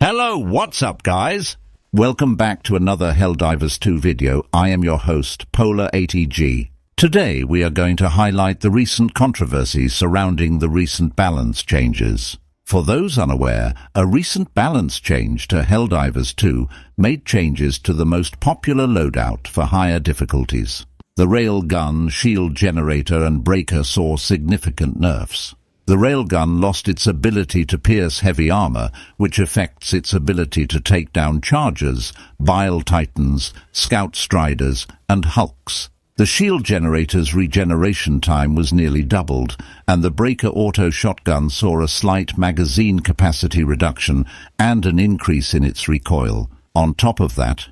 Hello, what's up, guys? Welcome back to another Helldivers 2 video. I am your host, Polar80G. Today we are going to highlight the recent controversies surrounding the recent balance changes. For those unaware, a recent balance change to Helldivers 2 made changes to the most popular loadout for higher difficulties. The railgun, shield generator and breaker saw significant nerfs. The railgun lost its ability to pierce heavy armor, which affects its ability to take down chargers, bile titans, scout striders, and hulks. The shield generator's regeneration time was nearly doubled, and the breaker auto shotgun saw a slight magazine capacity reduction and an increase in its recoil. On top of that,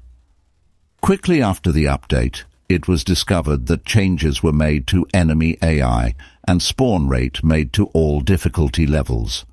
quickly after the update, it was discovered that changes were made to enemy AI and spawn rate made to all difficulty levels.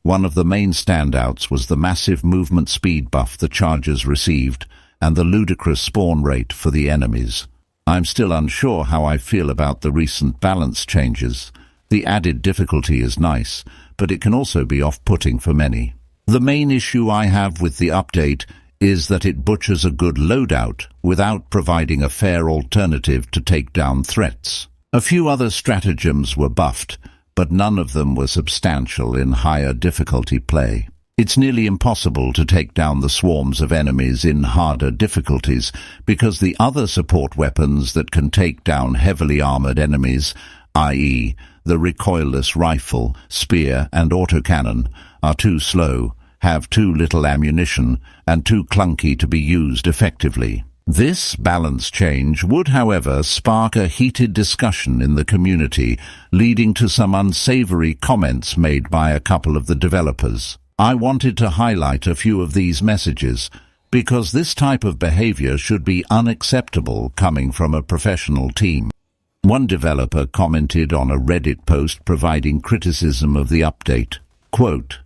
One of the main standouts was the massive movement speed buff the chargers received and the ludicrous spawn rate for the enemies. I'm still unsure how I feel about the recent balance changes. The added difficulty is nice, but it can also be off-putting for many. The main issue I have with the update is that it butchers a good loadout without providing a fair alternative to take down threats. A few other stratagems were buffed, but none of them were substantial in higher difficulty play. It's nearly impossible to take down the swarms of enemies in harder difficulties because the other support weapons that can take down heavily armored enemies, i.e. the recoilless rifle, spear and autocannon, are too slow, have too little ammunition, and too clunky to be used effectively. This balance change would, however, spark a heated discussion in the community, leading to some unsavory comments made by a couple of the developers. I wanted to highlight a few of these messages, because this type of behavior should be unacceptable coming from a professional team. One developer commented on a Reddit post providing criticism of the update. Quote,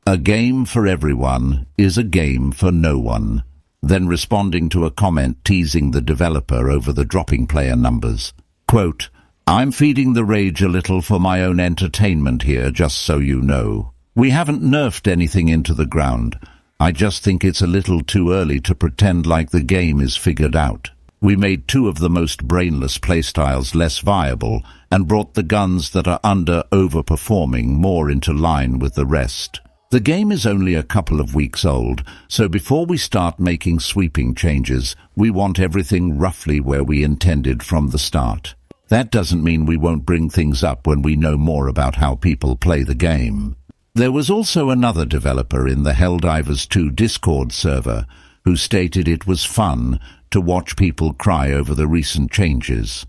"A game for everyone is a game for no one," then responding to a comment teasing the developer over the dropping player numbers. Quote, "I'm feeding the rage a little for my own entertainment here, just so you know. We haven't nerfed anything into the ground. I just think it's a little too early to pretend like the game is figured out. We made two of the most brainless playstyles less viable and brought the guns that are overperforming more into line with the rest. The game is only a couple of weeks old, so before we start making sweeping changes, we want everything roughly where we intended from the start. That doesn't mean we won't bring things up when we know more about how people play the game." There was also another developer in the Helldivers 2 Discord server who stated it was fun to watch people cry over the recent changes.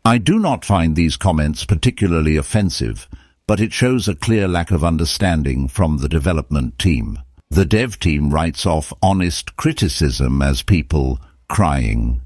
I do not find these comments particularly offensive, but it shows a clear lack of understanding from the development team. The dev team writes off honest criticism as people crying.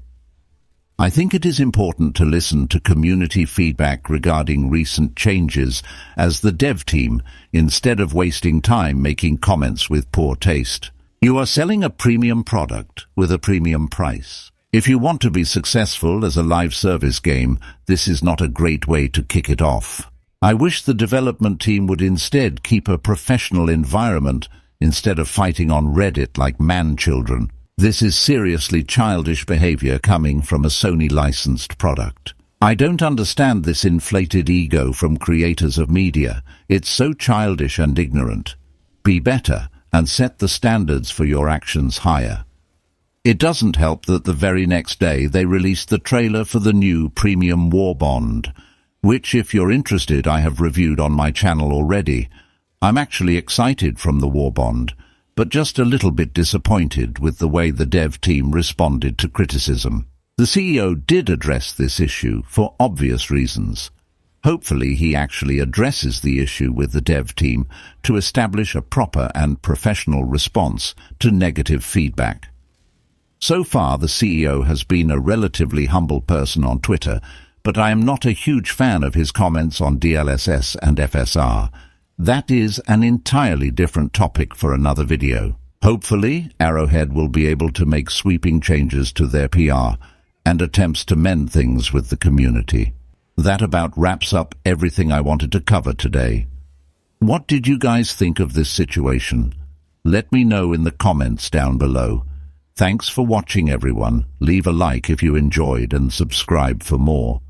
I think it is important to listen to community feedback regarding recent changes as the dev team, instead of wasting time making comments with poor taste. You are selling a premium product with a premium price. If you want to be successful as a live service game, this is not a great way to kick it off. I wish the development team would instead keep a professional environment instead of fighting on Reddit like man-children. This is seriously childish behavior coming from a Sony-licensed product. I don't understand this inflated ego from creators of media. It's so childish and ignorant. Be better and set the standards for your actions higher. It doesn't help that the very next day they released the trailer for the new Premium War Bond, which, if you're interested, I have reviewed on my channel already. I'm actually excited from the War Bond, but just a little bit disappointed with the way the dev team responded to criticism. The CEO did address this issue for obvious reasons. Hopefully he actually addresses the issue with the dev team to establish a proper and professional response to negative feedback. So far, the CEO has been a relatively humble person on Twitter, but I am not a huge fan of his comments on DLSS and FSR. That is an entirely different topic for another video. Hopefully, Arrowhead will be able to make sweeping changes to their PR and attempts to mend things with the community. That about wraps up everything I wanted to cover today. What did you guys think of this situation? Let me know in the comments down below. Thanks for watching everyone. Leave a like if you enjoyed and subscribe for more.